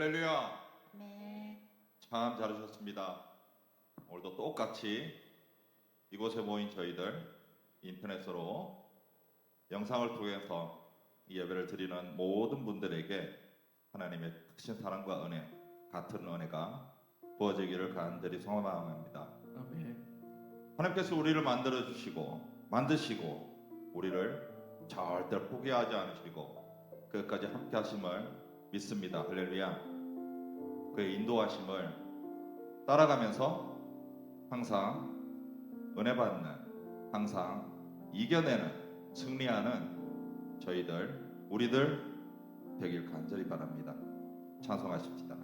할렐루야. 네. 참 잘하셨습니다. 오늘도 똑같이 이곳에 모인 저희들 인터넷으로 영상을 통해서 이 예배를 드리는 모든 분들에게 하나님의 크신 사랑과 은혜, 같은 은혜가 부어지기를 간절히 소망합니다. 아멘. 하나님께서 우리를 만들어 주시고 만드시고 우리를 절대 포기하지 않으시고 끝까지 함께 하심을 믿습니다. 할렐루야. 그의 인도하심을 따라가면서 항상 은혜 받는, 항상 이겨내는, 승리하는 우리들 되길 간절히 바랍니다. 찬송하십시다.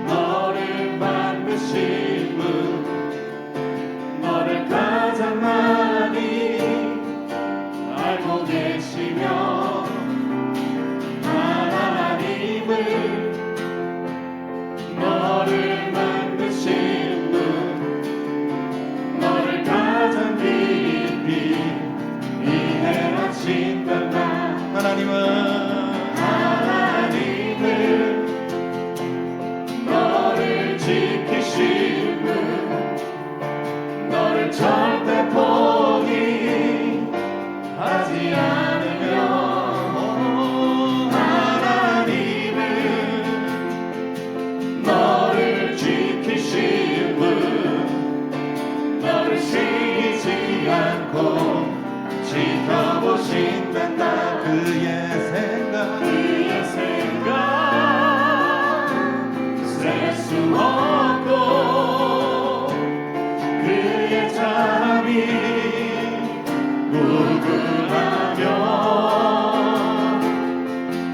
너를 만드신 분, 너를 가장 많이 알고 계시며, 하나님을 너를 만드신 분, 너를 가장 깊이 이해하신단다. 하나님을 너를 지키신 분, 너를 절대 포기하지 않으며, 하나님은 너를 지키신 분, 너를 쉬지 않고 지켜보신단다. 그의 생각 셀 수 없고, 그의 잠이 무궁하며,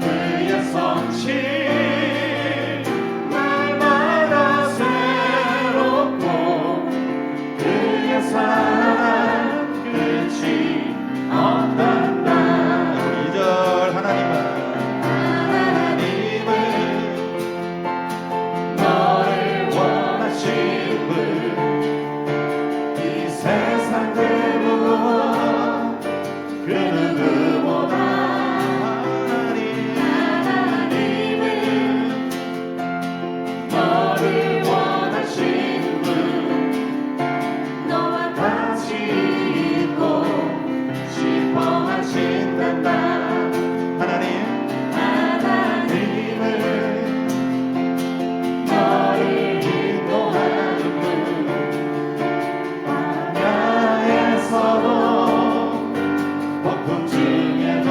그의 성실 날마다 새롭고, 그의 사랑 끝이 없단다. 2절 하나님은 너를 원하신 분, 이 세상 그 무엇 그 누구보다 하나님은 너를 원하신 분, 너와 같이 있고 싶어 하신단다. 하나님은 너를 인도하는 분, 광야에서도 폭풍 중에도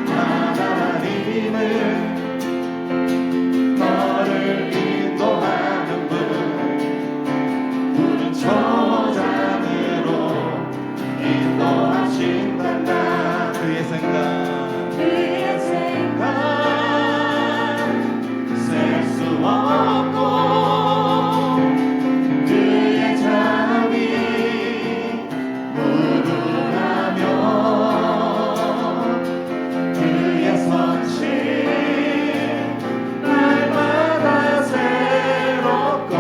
하나님은 너를 인도하는 분, 푸른 초장으로 인도하신단다. 그의 생각 셀 수 없고, 그의 잠이 무궁하며, 그의 성실 날마다 새롭고,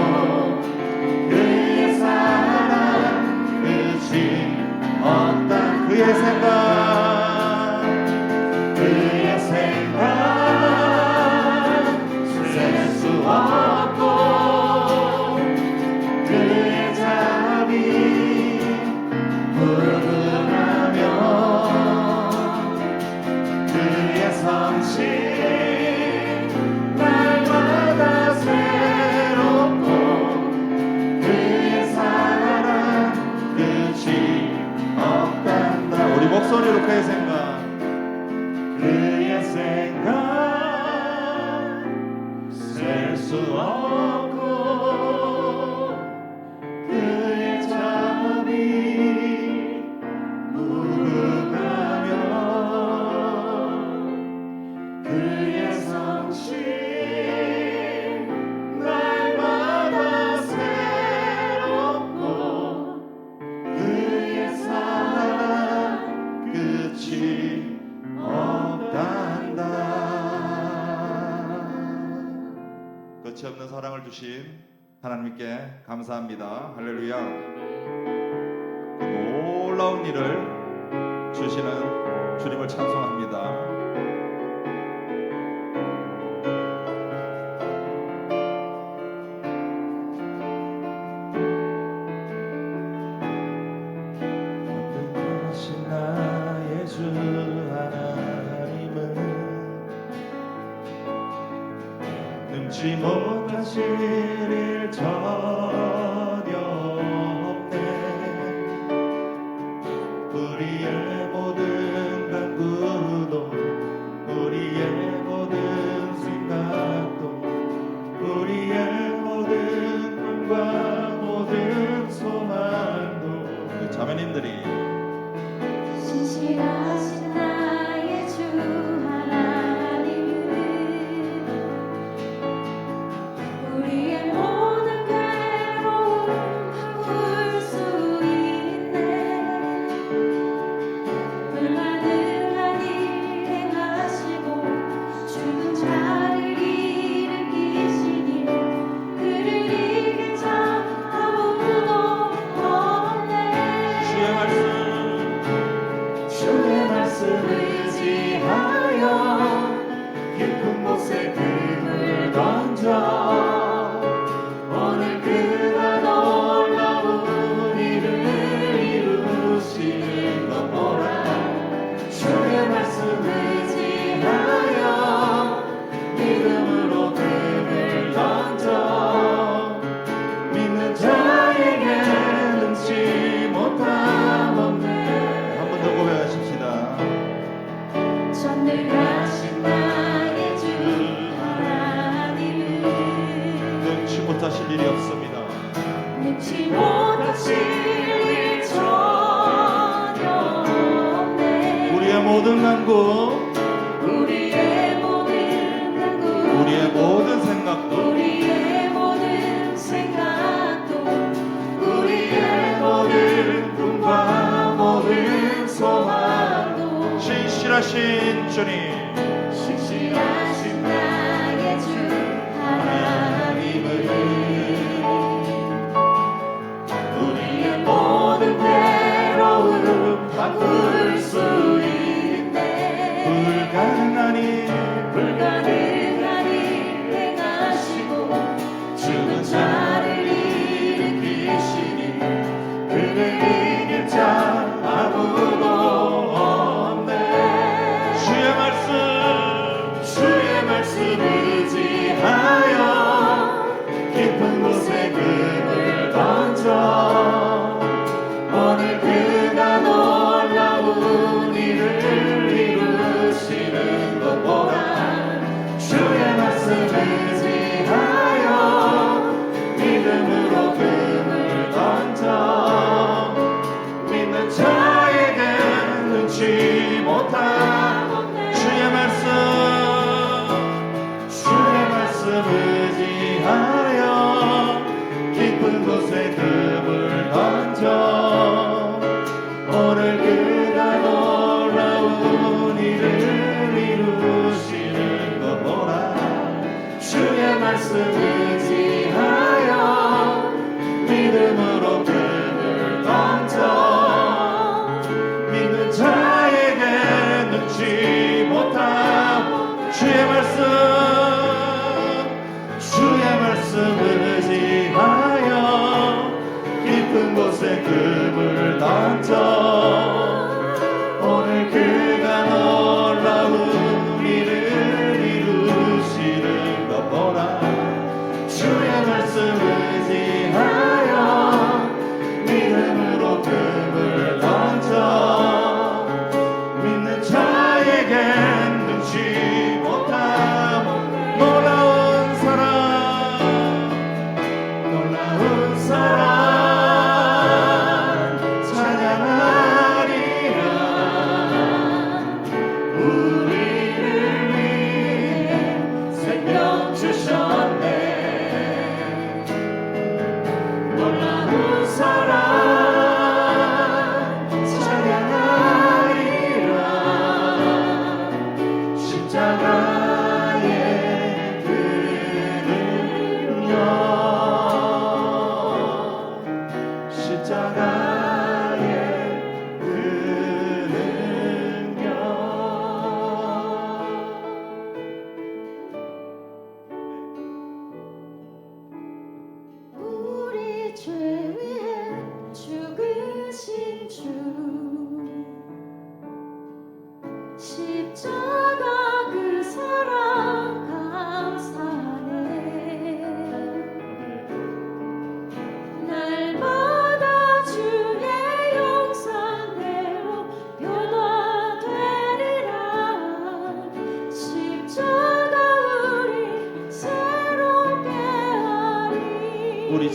그의 사랑 끝이 없다. 그의 생각 셀 수 없고, 그의 잠이 무궁하며, 그의 성실 날마다 새롭고, 그의 사랑 끝이 없단다. 우리 목소리로 그의 생각 셀 수 없고, 그의 잠이 무궁하며, 그의 성실 날마다 새롭고, 그의 사랑 끝이 없는 사랑을 주신 하나님께 감사합니다. 할렐루야. 그 놀라운 일을 주시는 주님을 찬송합니다. 하신 나의 주 하나님은 능치 못하실 일 전혀 없네. 우리의 모든 간구도 우리의 모든 생각도 우리의 모든 꿈과 모든 소망도 자매님들이 신실하신 나의 주 하나님은 우리의 모든 괴로움 바꿀 수 있네. 불가능한 일 행하시고 죽은 자를 일으키시니 그를 이길 자 아무도 없네. 주의 말씀 의지하여 깊은 곳에 금을 던져 오늘 그가 놀라운 일을 이루시는 것 보라. 주의 말씀 의지하여 믿음으로 금을 던져 믿는 자에게 능치 못함 없네. 한 번 더 고백하십시다. 전능하신 나의 주 하나님은 능치 못하실 일이 없습니다. 능치 못하실 일 전혀 없네. 우리의 모든 간구, 우리의 모든 간구 우리의 모든 생각도 우리의 모든 생각도 우리의 모든 꿈과 모든 소망도 신실하신 주님, 신실하신 나의 주 하나님은 우리의 모든 괴로움 바꿀 수 있네. 불가능한 일 행하시고 죽은 자를 일으키시니 그를 이길 자 아무도 없네. 주의 말씀 의지하여 깊은 곳에 금을 던져 오늘 그가 놀라운 일을 이루시는 것 보라. 주의 말씀 의지하여 믿음으로 금을 던져 믿는 자에게 능치 못함. 주의 말씀 의지하여 깊은 곳에 금을 던져 오늘 그가 놀라운 일을 이루시는 것 보라. 주의 말씀 의지하여 믿음으로 금을 던져 믿는 자에게 능치 못함. 주의 말씀 의지하여 깊은 곳에 금을 던져 오늘 그가 놀라운 일을 이루시는 것 보라. 주의 말씀 의지하여 믿음으로 금을 던져 믿는 자에겐 능치 못함. 놀라운 사랑 찬양하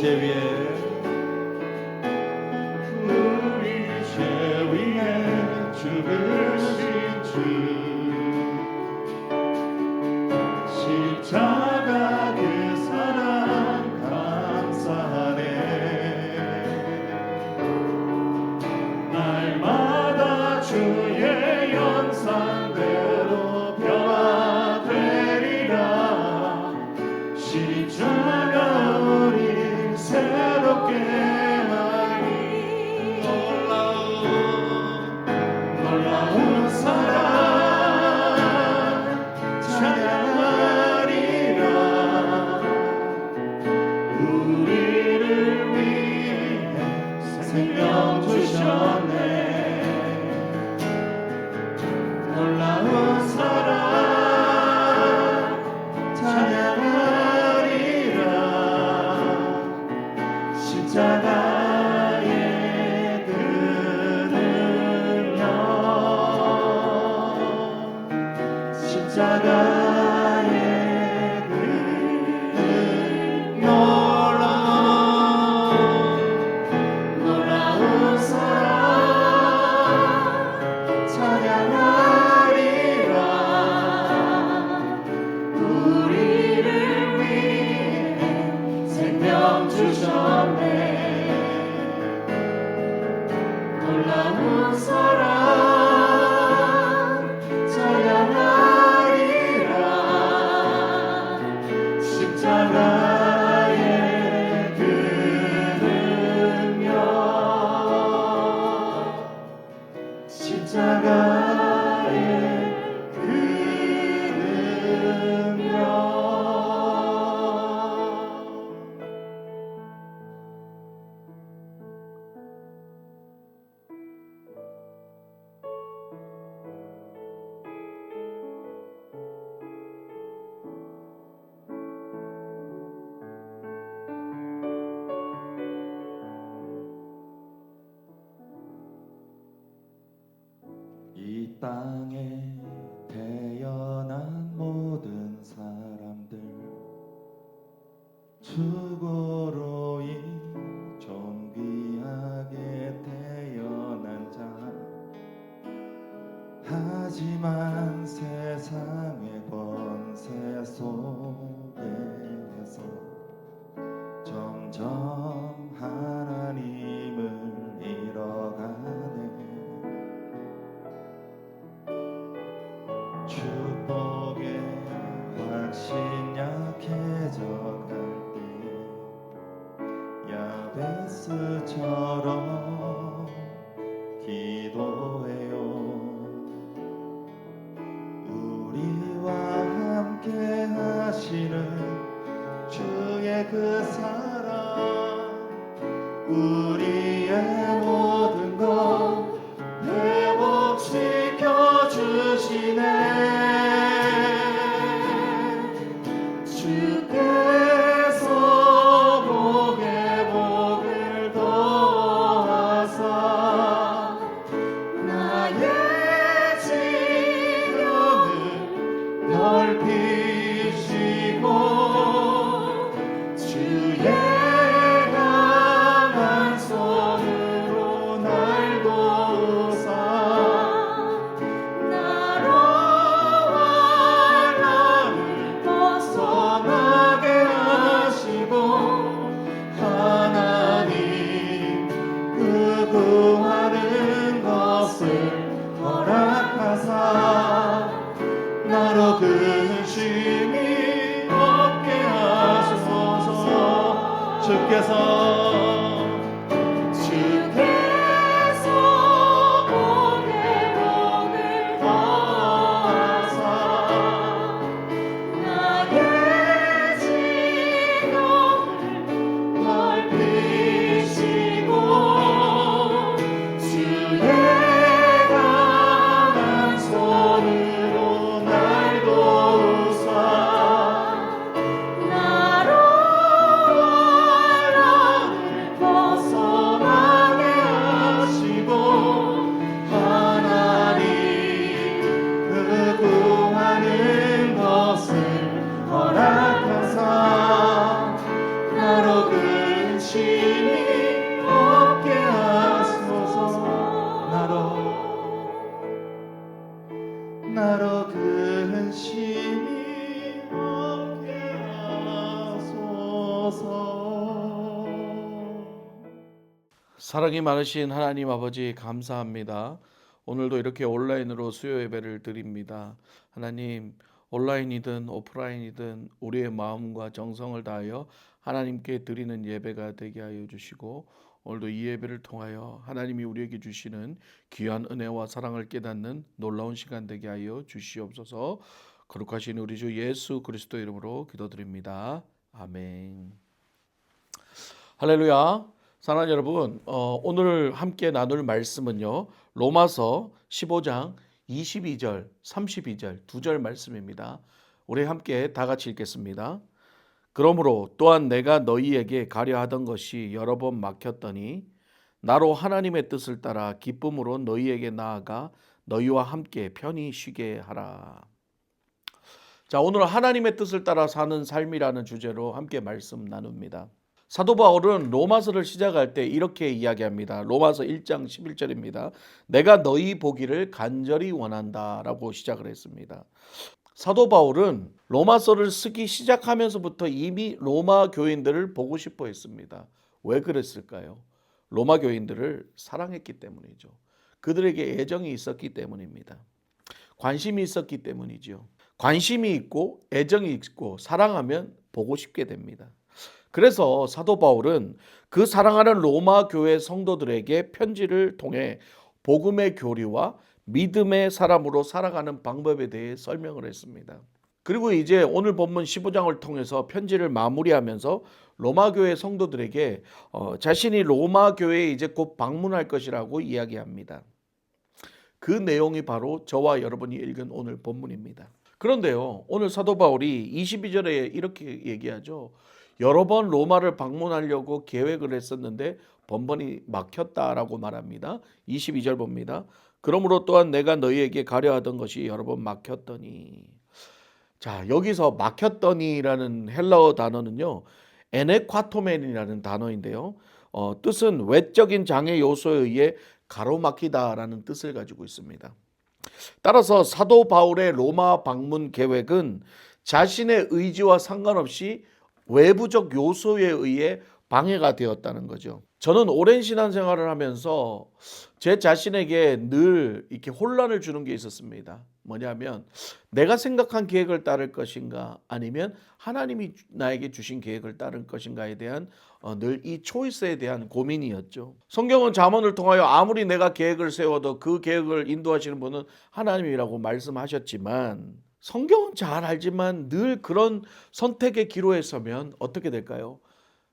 죄 위에 우리 죄 위에 죽으신 주 십자가 그 사랑 감사하네 날마다 주의 연상대로 변화되리라 십자가 우리 새롭게 하리 놀라운 사랑 찬양하리라 우리를 위해 생명 주셨네 놀라운 사랑 찬양하리라 십자가의 그 능력 십자가의 그 놀라운 사랑 찬양하리라 우리를 위해 생명 주셨네 놀라운 사랑 찬양하리라 십자가의 그 능력 십자가의 그 능력 이 땅에 태어난 모든 사람들 죽어로 이 존귀하게 태어난 자 하지만 세상의 권세 속에서 점점 하나님을 잃어가네 축복의 확신 약해져갈 때 야베스처럼 기도해요 우리와 함께 하시는 주의 그 사랑 우리의 모든 것 회복시켜 주시네 주께서 복에 복을 더하사 나의 지경을 넓히시고 주의 강한 손으로 날 도우사 나로 환난을 벗어나게 하시고 하나님 그 구하는 것을 허락하사 나로 근심이 없게 하소서 주께서 복에 복을 더하사 나의 지경을 넓히시고 주의 강한 손으로 날 도우사 나로 환난을 나로 근심이 없게 하소서. 사랑이 많으신 하나님 아버지 감사합니다. 오늘도 이렇게 온라인으로 수요 예배를 드립니다. 하나님, 온라인이든 오프라인이든 우리의 마음과 정성을 다하여 하나님께 드리는 예배가 되게 하여 주시고, 오늘도 이 예배를 통하여 하나님이 우리에게 주시는 귀한 은혜와 사랑을 깨닫는 놀라운 시간 되게 하여 주시옵소서. 거룩하신 우리 주 예수 그리스도 이름으로 기도드립니다. 아멘. 할렐루야. 사랑하는 여러분, 오늘 함께 나눌 말씀은요, 로마서 15장 22절, 32절 두 절 말씀입니다. 우리 함께 다 같이 읽겠습니다. 그러므로 또한 내가 너희에게 가려 하던 것이 여러 번 막혔더니 나로 하나님의 뜻을 따라 기쁨으로 너희에게 나아가 너희와 함께 편히 쉬게 하라. 자, 오늘 하나님의 뜻을 따라 사는 삶이라는 주제로 함께 말씀 나눕니다. 사도 바울은 로마서를 시작할 때 이렇게 이야기합니다. 로마서 1장 11절입니다. 내가 너희 보기를 간절히 원한다 라고 시작을 했습니다. 사도 바울은 로마서를 쓰기 시작하면서부터 이미 로마 교인들을 보고 싶어 했습니다. 왜 그랬을까요? 로마 교인들을 사랑했기 때문이죠. 그들에게 애정이 있었기 때문입니다. 관심이 있었기 때문이죠. 관심이 있고 애정이 있고 사랑하면 보고 싶게 됩니다. 그래서 사도 바울은 그 사랑하는 로마 교회 성도들에게 편지를 통해 복음의 교리와 믿음의 사람으로 살아가는 방법에 대해 설명을 했습니다. 그리고 이제 오늘 본문 15장을 통해서 편지를 마무리하면서 로마 교회 성도들에게 자신이 로마 교회에 이제 곧 방문할 것이라고 이야기합니다. 그 내용이 바로 저와 여러분이 읽은 오늘 본문입니다. 그런데요, 오늘 사도 바울이 22절에 이렇게 얘기하죠. 여러 번 로마를 방문하려고 계획을 했었는데 번번이 막혔다라고 말합니다. 22절 봅니다. 그러므로 또한 내가 너희에게 가려 하던 것이 여러 번 막혔더니. 자, 여기서 막혔더니라는 헬라어 단어는요, 에네콰토멘이라는 단어인데요, 뜻은 외적인 장애 요소에 의해 가로막히다라는 뜻을 가지고 있습니다. 따라서 사도 바울의 로마 방문 계획은 자신의 의지와 상관없이 외부적 요소에 의해 방해가 되었다는 거죠. 저는 오랜 신앙생활을 하면서 제 자신에게 늘 이렇게 혼란을 주는 게 있었습니다. 뭐냐면 내가 생각한 계획을 따를 것인가 아니면 하나님이 나에게 주신 계획을 따를 것인가에 대한 늘 이 초이스에 대한 고민이었죠. 성경은 잠언을 통하여 아무리 내가 계획을 세워도 그 계획을 인도하시는 분은 하나님이라고 말씀하셨지만, 성경은 잘 알지만 늘 그런 선택의 기로에 서면 어떻게 될까요?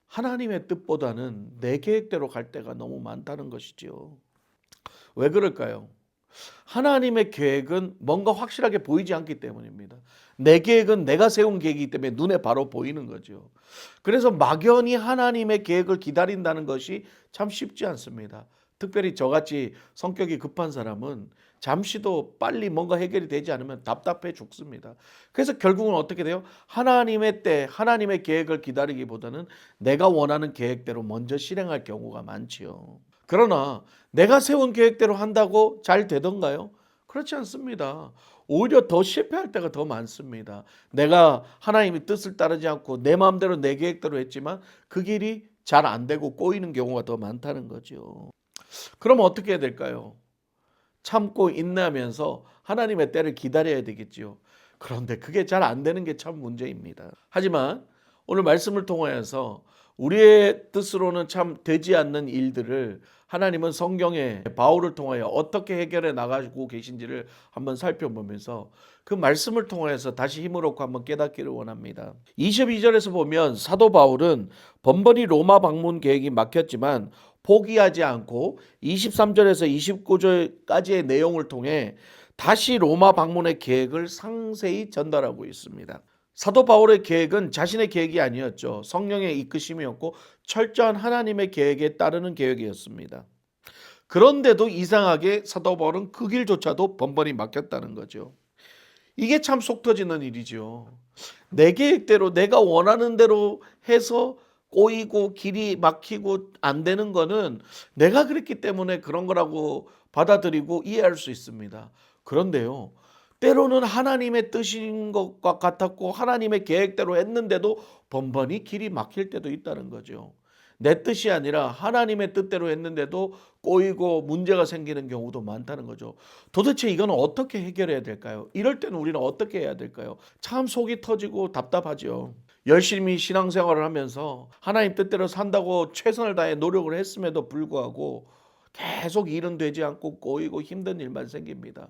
하나님의 뜻보다는 내 계획대로 갈 때가 너무 많다는 것이죠. 왜 그럴까요? 하나님의 계획은 뭔가 확실하게 보이지 않기 때문입니다. 내 계획은 내가 세운 계획이기 때문에 눈에 바로 보이는 거죠. 그래서 막연히 하나님의 계획을 기다린다는 것이 참 쉽지 않습니다. 특별히 저같이 성격이 급한 사람은 잠시도 빨리 뭔가 해결이 되지 않으면 답답해 죽습니다. 그래서 결국은 어떻게 돼요? 하나님의 때, 하나님의 계획을 기다리기보다는 내가 원하는 계획대로 먼저 실행할 경우가 많지요. 그러나 내가 세운 계획대로 한다고 잘 되던가요? 그렇지 않습니다. 오히려 더 실패할 때가 더 많습니다. 내가 하나님의 뜻을 따르지 않고 내 마음대로 내 계획대로 했지만 그 길이 잘 안 되고 꼬이는 경우가 더 많다는 거죠. 그럼 어떻게 해야 될까요? 참고 인내하면서 하나님의 때를 기다려야 되겠지요. 그런데 그게 잘 안 되는 게 참 문제입니다. 하지만 오늘 말씀을 통하여서 우리의 뜻으로는 참 되지 않는 일들을 하나님은 성경에 바울을 통하여 어떻게 해결해 나가고 계신지를 한번 살펴보면서 그 말씀을 통해서 다시 힘을 얻고 한번 깨닫기를 원합니다. 22절에서 보면 사도 바울은 번번이 로마 방문 계획이 막혔지만 포기하지 않고 23절에서 29절까지의 내용을 통해 다시 로마 방문의 계획을 상세히 전달하고 있습니다. 사도 바울의 계획은 자신의 계획이 아니었죠. 성령의 이끄심이었고 철저한 하나님의 계획에 따르는 계획이었습니다. 그런데도 이상하게 사도 바울은 그 길조차도 번번이 막혔다는 거죠. 이게 참 속 터지는 일이죠. 내 계획대로 내가 원하는 대로 해서 꼬이고 길이 막히고 안 되는 거는 내가 그랬기 때문에 그런 거라고 받아들이고 이해할 수 있습니다. 그런데요, 때로는 하나님의 뜻인 것과 같았고 하나님의 계획대로 했는데도 번번이 길이 막힐 때도 있다는 거죠. 내 뜻이 아니라 하나님의 뜻대로 했는데도 꼬이고 문제가 생기는 경우도 많다는 거죠. 도대체 이건 어떻게 해결해야 될까요? 이럴 때는 우리는 어떻게 해야 될까요? 참 속이 터지고 답답하죠. 열심히 신앙생활을 하면서 하나님 뜻대로 산다고 최선을 다해 노력을 했음에도 불구하고 계속 일은 되지 않고 꼬이고 힘든 일만 생깁니다.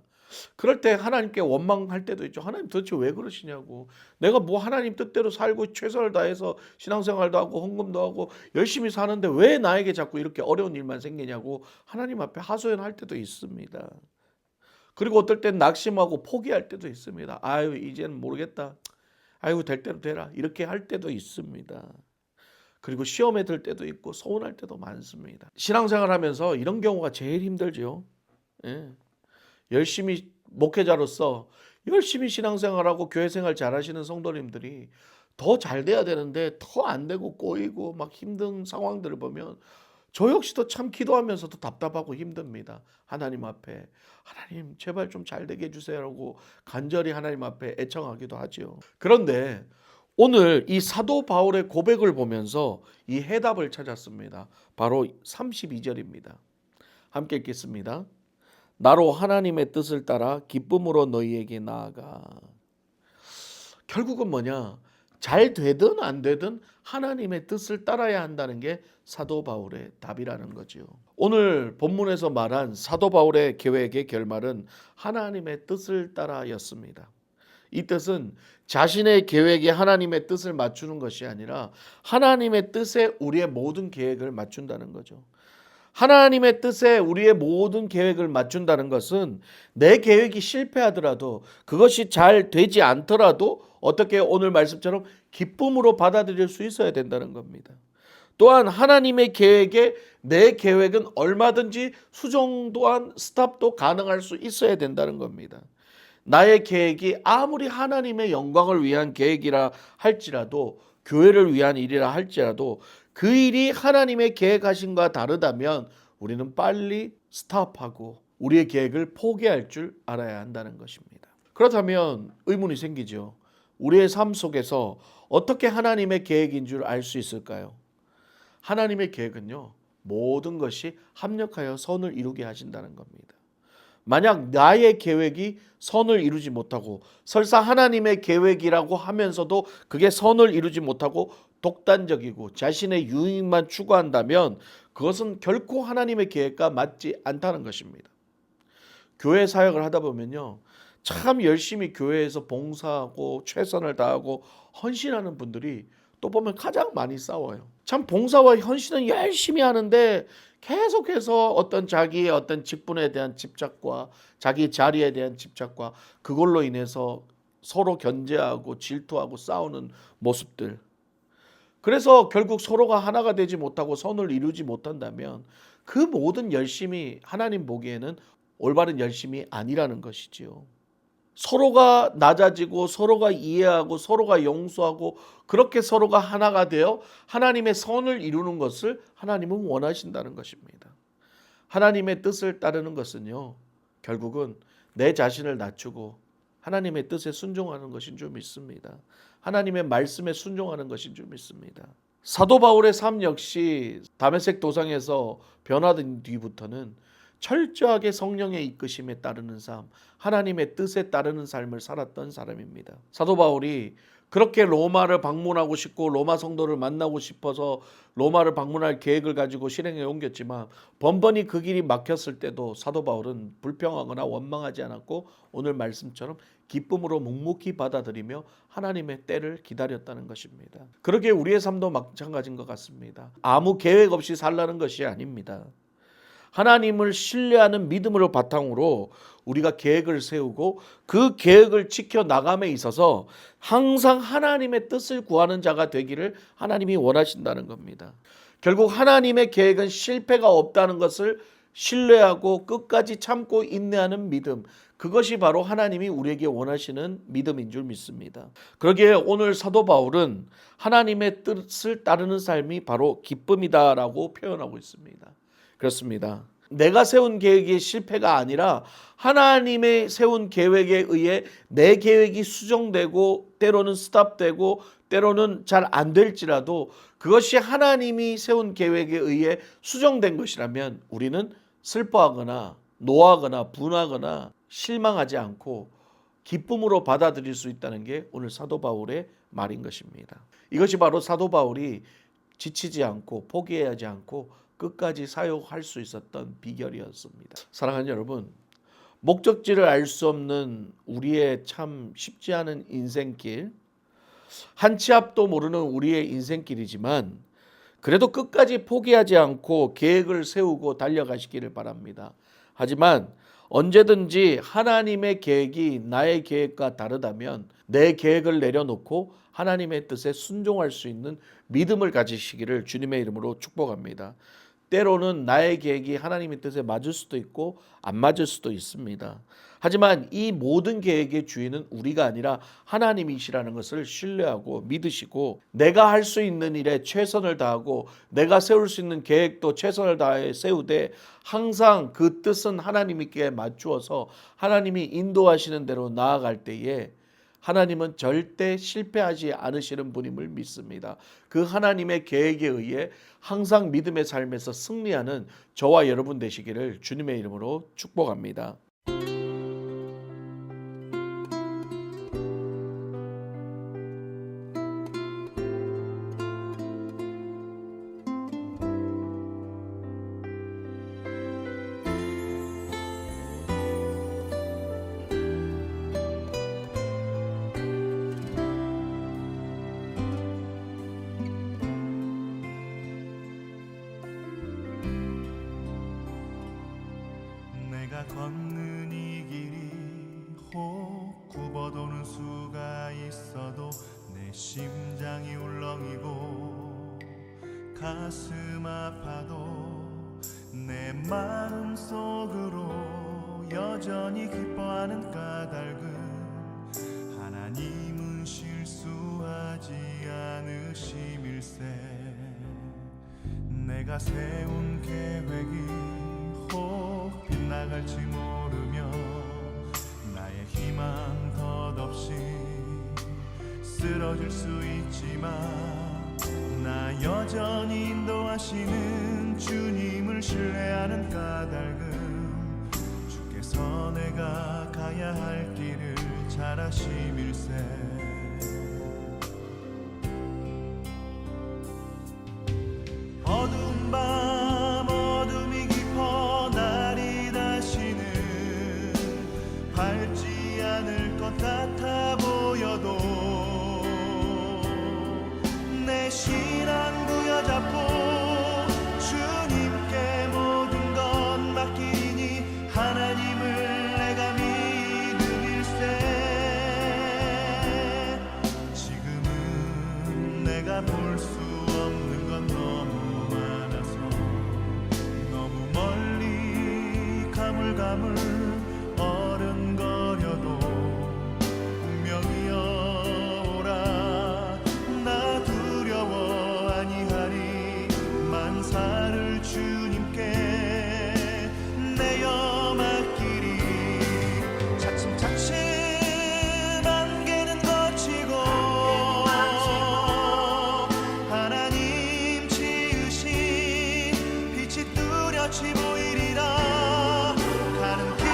그럴 때 하나님께 원망할 때도 있죠. 하나님 도대체 왜 그러시냐고. 내가 뭐 하나님 뜻대로 살고 최선을 다해서 신앙생활도 하고 헌금도 하고 열심히 사는데 왜 나에게 자꾸 이렇게 어려운 일만 생기냐고 하나님 앞에 하소연할 때도 있습니다. 그리고 어떨 땐 낙심하고 포기할 때도 있습니다. 아유 이제는 모르겠다. 아이고 될 대로 되라. 이렇게 할 때도 있습니다. 그리고 시험에 들 때도 있고 서운할 때도 많습니다. 신앙생활 하면서 이런 경우가 제일 힘들죠. 예. 열심히 목회자로서 열심히 신앙생활하고 교회생활 잘하시는 성도님들이 더 잘 돼야 되는데 더 안 되고 꼬이고 막 힘든 상황들을 보면 저 역시도 참 기도하면서도 답답하고 힘듭니다. 하나님 앞에 하나님 제발 좀 잘 되게 해주세요라고 간절히 하나님 앞에 애청하기도 하죠. 그런데 오늘 이 사도 바울의 고백을 보면서 이 해답을 찾았습니다. 바로 32절입니다. 함께 읽겠습니다. 나로 하나님의 뜻을 따라 기쁨으로 너희에게 나아가. 결국은 뭐냐? 잘 되든 안 되든 하나님의 뜻을 따라야 한다는 게 사도 바울의 답이라는 거죠. 오늘 본문에서 말한 사도 바울의 계획의 결말은 하나님의 뜻을 따라였습니다. 이 뜻은 자신의 계획에 하나님의 뜻을 맞추는 것이 아니라 하나님의 뜻에 우리의 모든 계획을 맞춘다는 거죠. 하나님의 뜻에 우리의 모든 계획을 맞춘다는 것은 내 계획이 실패하더라도 그것이 잘 되지 않더라도 어떻게 오늘 말씀처럼 기쁨으로 받아들일 수 있어야 된다는 겁니다. 또한 하나님의 계획에 내 계획은 얼마든지 수정 또한 스탑도 가능할 수 있어야 된다는 겁니다. 나의 계획이 아무리 하나님의 영광을 위한 계획이라 할지라도 교회를 위한 일이라 할지라도 그 일이 하나님의 계획하신과 다르다면 우리는 빨리 스탑하고 우리의 계획을 포기할 줄 알아야 한다는 것입니다. 그렇다면 의문이 생기죠. 우리의 삶 속에서 어떻게 하나님의 계획인 줄 알 수 있을까요? 하나님의 계획은요, 모든 것이 합력하여 선을 이루게 하신다는 겁니다. 만약 나의 계획이 선을 이루지 못하고 설사 하나님의 계획이라고 하면서도 그게 선을 이루지 못하고 독단적이고 자신의 유익만 추구한다면 그것은 결코 하나님의 계획과 맞지 않다는 것입니다. 교회 사역을 하다 보면요, 참 열심히 교회에서 봉사하고 최선을 다하고 헌신하는 분들이 또 보면 가장 많이 싸워요. 참 봉사와 헌신은 열심히 하는데 계속해서 어떤 자기의 어떤 직분에 대한 집착과 자기 자리에 대한 집착과 그걸로 인해서 서로 견제하고 질투하고 싸우는 모습들. 그래서 결국 서로가 하나가 되지 못하고 선을 이루지 못한다면 그 모든 열심이 하나님 보기에는 올바른 열심이 아니라는 것이지요. 서로가 낮아지고 서로가 이해하고 서로가 용서하고 그렇게 서로가 하나가 되어 하나님의 선을 이루는 것을 하나님은 원하신다는 것입니다. 하나님의 뜻을 따르는 것은요, 결국은 내 자신을 낮추고 하나님의 뜻에 순종하는 것인 줄 믿습니다. 하나님의 말씀에 순종하는 것인 줄 믿습니다. 사도 바울의 삶 역시 다메섹 도상에서 변화된 뒤부터는 철저하게 성령의 이끄심에 따르는 삶, 하나님의 뜻에 따르는 삶을 살았던 사람입니다. 사도 바울이 그렇게 로마를 방문하고 싶고 로마 성도를 만나고 싶어서 로마를 방문할 계획을 가지고 실행에 옮겼지만 번번이 그 길이 막혔을 때도 사도 바울은 불평하거나 원망하지 않았고 오늘 말씀처럼 기쁨으로 묵묵히 받아들이며 하나님의 때를 기다렸다는 것입니다. 그러기에 우리의 삶도 마찬가지인 것 같습니다. 아무 계획 없이 살라는 것이 아닙니다. 하나님을 신뢰하는 믿음으로 바탕으로 우리가 계획을 세우고 그 계획을 지켜나감에 있어서 항상 하나님의 뜻을 구하는 자가 되기를 하나님이 원하신다는 겁니다. 결국 하나님의 계획은 실패가 없다는 것을 신뢰하고 끝까지 참고 인내하는 믿음, 그것이 바로 하나님이 우리에게 원하시는 믿음인 줄 믿습니다. 그러기에 오늘 사도 바울은 하나님의 뜻을 따르는 삶이 바로 기쁨이다라고 표현하고 있습니다. 그렇습니다. 내가 세운 계획이 실패가 아니라 하나님의 세운 계획에 의해 내 계획이 수정되고 때로는 스탑되고 때로는 잘 안 될지라도 그것이 하나님이 세운 계획에 의해 수정된 것이라면 우리는 슬퍼하거나 노하거나 분하거나 실망하지 않고 기쁨으로 받아들일 수 있다는 게 오늘 사도 바울의 말인 것입니다. 이것이 바로 사도 바울이 지치지 않고 포기하지 않고 끝까지 사역할 수 있었던 비결이었습니다. 사랑하는 여러분, 목적지를 알 수 없는 우리의 참 쉽지 않은 인생길, 한 치 앞도 모르는 우리의 인생길이지만 그래도 끝까지 포기하지 않고 계획을 세우고 달려가시기를 바랍니다. 하지만 언제든지 하나님의 계획이 나의 계획과 다르다면 내 계획을 내려놓고 하나님의 뜻에 순종할 수 있는 믿음을 가지시기를 주님의 이름으로 축복합니다. 때로는 나의 계획이 하나님의 뜻에 맞을 수도 있고 안 맞을 수도 있습니다. 하지만 이 모든 계획의 주인은 우리가 아니라 하나님이시라는 것을 신뢰하고 믿으시고 내가 할 수 있는 일에 최선을 다하고 내가 세울 수 있는 계획도 최선을 다해 세우되 항상 그 뜻은 하나님께 맞추어서 하나님이 인도하시는 대로 나아갈 때에 하나님은 절대 실패하지 않으시는 분임을 믿습니다. 그 하나님의 계획에 의해 항상 믿음의 삶에서 승리하는 저와 여러분 되시기를 주님의 이름으로 축복합니다. 내가 걷는 이 길이 혹 굽어도는 수가 있어도 내 심장이 울렁이고 가슴 아파도 내 마음 속으로 여전히 기뻐하는 까닭은 하나님은 실수하지 않으심일세. 내가 세운 계획이 혹 빗나갈지 모르며 나의 희망 덧없이 쓰러질 수 있지만 나 여전히 인도하시는 주님을 신뢰하는 까닭은 주께서 내가 가야 할 길을 잘 아심일세. 어두운 밤 어둠이 깊어 날이 다시는 밝지 않을 것 같아 보여도 내 신앙 부여잡고 주님께 모든 것 맡기니 하나님을 내가 믿음일세. 지금은 내가 볼 수 없는 건 너무 많아서 너무 멀리 가물가물 어른거려도 분명히 오라 나 두려워 아니하리. 만사를 주님께 내어 맡기리. 차츰차츰 안개는 거치고 하나님 지으신 빛이 뚜렷이 보이리라. 가는 길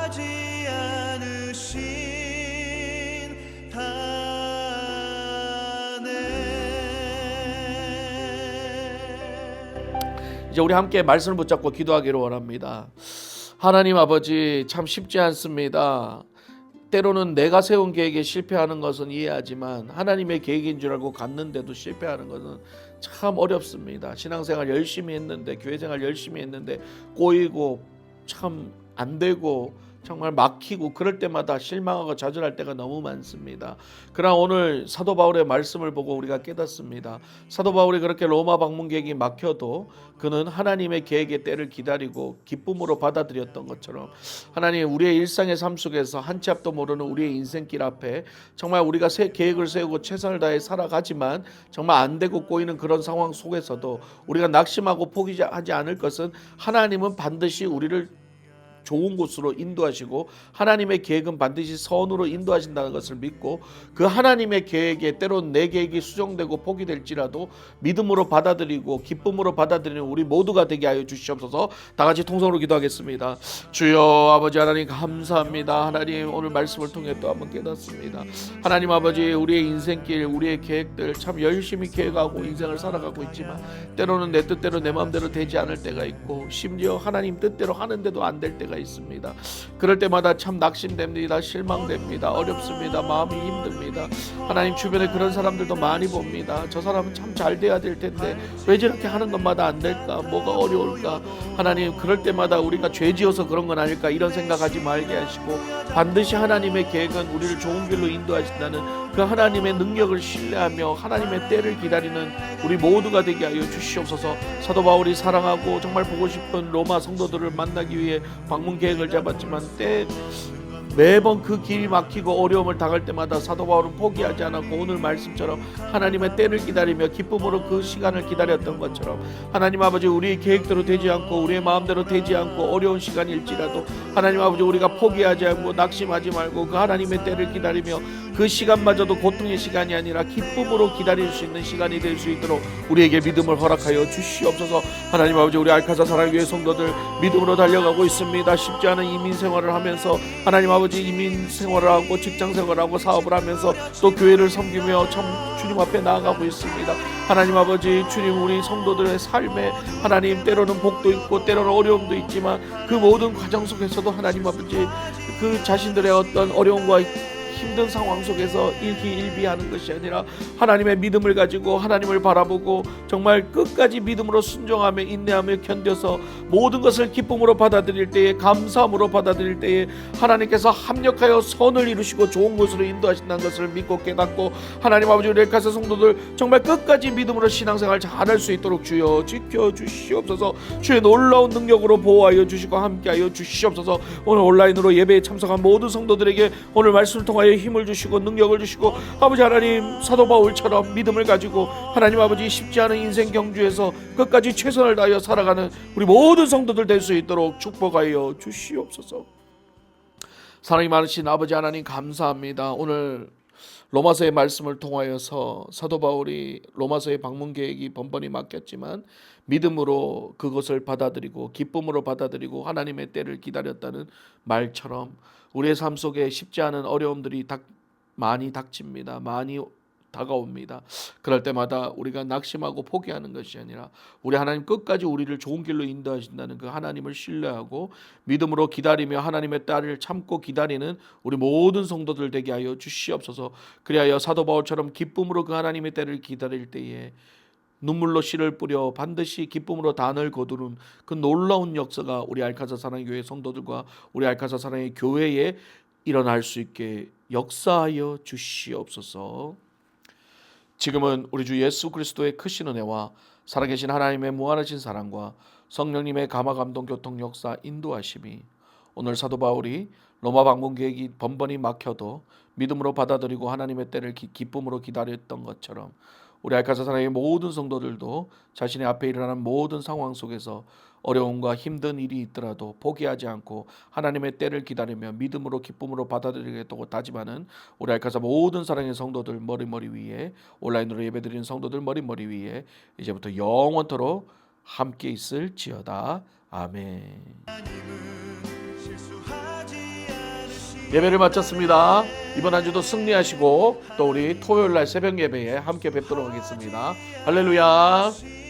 실수하지 않으신 다네. 이제 우리 함께 말씀을 붙잡고 기도하기를 원합니다. 하나님 아버지, 참 쉽지 않습니다. 때로는 내가 세운 계획에 실패하는 것은 이해하지만 하나님의 계획인 줄 알고 갔는데도 실패하는 것은 참 어렵습니다. 신앙생활 열심히 했는데, 교회생활 열심히 했는데 꼬이고 참 안 되고 정말 막히고 그럴 때마다 실망하고 좌절할 때가 너무 많습니다. 그러나 오늘 사도 바울의 말씀을 보고 우리가 깨닫습니다. 사도 바울이 그렇게 로마 방문 계획이 막혀도 그는 하나님의 계획의 때를 기다리고 기쁨으로 받아들였던 것처럼, 하나님 우리의 일상의 삶 속에서 한 치 앞도 모르는 우리의 인생길 앞에 정말 우리가 계획을 세우고 최선을 다해 살아가지만 정말 안 되고 꼬이는 그런 상황 속에서도 우리가 낙심하고 포기하지 않을 것은, 하나님은 반드시 우리를 좋은 곳으로 인도하시고 하나님의 계획은 반드시 선으로 인도하신다는 것을 믿고, 그 하나님의 계획에 때론 내 계획이 수정되고 포기될지라도 믿음으로 받아들이고 기쁨으로 받아들이는 우리 모두가 되게 하여 주시옵소서. 다 같이 통성으로 기도하겠습니다. 주여 아버지 하나님 감사합니다. 하나님 오늘 말씀을 통해 또 한번 깨닫습니다. 하나님 아버지, 우리의 인생길, 우리의 계획들 참 열심히 계획하고 인생을 살아가고 있지만 때로는 내 뜻대로 내 마음대로 되지 않을 때가 있고, 심지어 하나님 뜻대로 하는데도 안 될 때가 있습니다. 그럴 때마다 참 낙심됩니다. 실망됩니다. 어렵습니다. 마음이 힘듭니다. 하나님 주변에 그런 사람들도 많이 봅니다. 저 사람은 참 잘 돼야 될 텐데 왜 저렇게 하는 것마다 안 될까? 뭐가 어려울까? 하나님 그럴 때마다 우리가 죄지어서 그런 건 아닐까? 이런 생각하지 말게 하시고, 반드시 하나님의 계획은 우리를 좋은 길로 인도하신다는 그 하나님의 능력을 신뢰하며 하나님의 때를 기다리는 우리 모두가 되게 하여 주시옵소서. 사도 바울이 사랑하고 정말 보고 싶은 로마 성도들을 만나기 위해 방문 계획을 잡았지만 매번 그 길이 막히고 어려움을 당할 때마다 사도 바울은 포기하지 않았고, 오늘 말씀처럼 하나님의 때를 기다리며 기쁨으로 그 시간을 기다렸던 것처럼, 하나님 아버지 우리의 계획대로 되지 않고 우리의 마음대로 되지 않고 어려운 시간일지라도 하나님 아버지 우리가 포기하지 않고 낙심하지 말고 그 하나님의 때를 기다리며 그 시간마저도 고통의 시간이 아니라 기쁨으로 기다릴 수 있는 시간이 될 수 있도록 우리에게 믿음을 허락하여 주시옵소서. 하나님 아버지 우리 알카사 사랑교회 성도들 믿음으로 달려가고 있습니다. 쉽지 않은 이민 생활을 하면서 하나님 아버지 이민 생활을 하고 직장 생활을 하고 사업을 하면서 또 교회를 섬기며 참 주님 앞에 나아가고 있습니다. 하나님 아버지 주님, 우리 성도들의 삶에 하나님 때로는 복도 있고 때로는 어려움도 있지만 그 모든 과정 속에서도 하나님 아버지 그 자신들의 어떤 어려움과 힘든 상황 속에서 일희일비하는 것이 아니라 하나님의 믿음을 가지고 하나님을 바라보고 정말 끝까지 믿음으로 순종하며 인내하며 견뎌서 모든 것을 기쁨으로 받아들일 때에, 감사함으로 받아들일 때에 하나님께서 합력하여 선을 이루시고 좋은 곳으로 인도하신다는 것을 믿고 깨닫고, 하나님 아버지 우리 엘카사 성도들 정말 끝까지 믿음으로 신앙생활 잘할 수 있도록 주여 지켜주시옵소서. 주의 놀라운 능력으로 보호하여 주시고 함께하여 주시옵소서. 오늘 온라인으로 예배에 참석한 모든 성도들에게 오늘 말씀을 통하여 힘을 주시고 능력을 주시고, 아버지 하나님 사도 바울처럼 믿음을 가지고 하나님 아버지 쉽지 않은 인생 경주에서 끝까지 최선을 다하여 살아가는 우리 모든 성도들 될 수 있도록 축복하여 주시옵소서. 사랑이 많으신 아버지 하나님 감사합니다. 오늘 로마서의 말씀을 통하여서 사도 바울이 로마서의 방문 계획이 번번이 막혔지만 믿음으로 그것을 받아들이고 기쁨으로 받아들이고 하나님의 때를 기다렸다는 말처럼 우리의 삶 속에 쉽지 않은 어려움들이 많이 닥칩니다. 많이 다가옵니다. 그럴 때마다 우리가 낙심하고 포기하는 것이 아니라 우리 하나님 끝까지 우리를 좋은 길로 인도하신다는 그 하나님을 신뢰하고 믿음으로 기다리며 하나님의 때를 참고 기다리는 우리 모든 성도들 되게 하여 주시옵소서. 그리하여 사도 바울처럼 기쁨으로 그 하나님의 때를 기다릴 때에 눈물로 씨를 뿌려 반드시 기쁨으로 단을 거두는 그 놀라운 역사가 우리 알카사 사랑의 교회 성도들과 우리 알카사 사랑의 교회에 일어날 수 있게 역사하여 주시옵소서. 지금은 우리 주 예수 그리스도의 크신 은혜와 살아계신 하나님의 무한하신 사랑과 성령님의 감화 감동 교통 역사 인도하심이 오늘 사도 바울이 로마 방문 계획이 번번이 막혀도 믿음으로 받아들이고 하나님의 때를 기쁨으로 기다렸던 것처럼 우리 알카사 사랑의 모든 성도들도 자신의 앞에 일어나는 모든 상황 속에서 어려움과 힘든 일이 있더라도 포기하지 않고 하나님의 때를 기다리며 믿음으로 기쁨으로 받아들이겠다고 다짐하는 우리 알카사 모든 사랑의 성도들 머리머리 위에, 온라인으로 예배드리는 성도들 머리머리 위에 이제부터 영원토록 함께 있을지어다. 아멘. 실수하지 예배를 마쳤습니다. 이번 한 주도 승리하시고 또 우리 토요일 날 새벽 예배에 함께 뵙도록 하겠습니다. 할렐루야.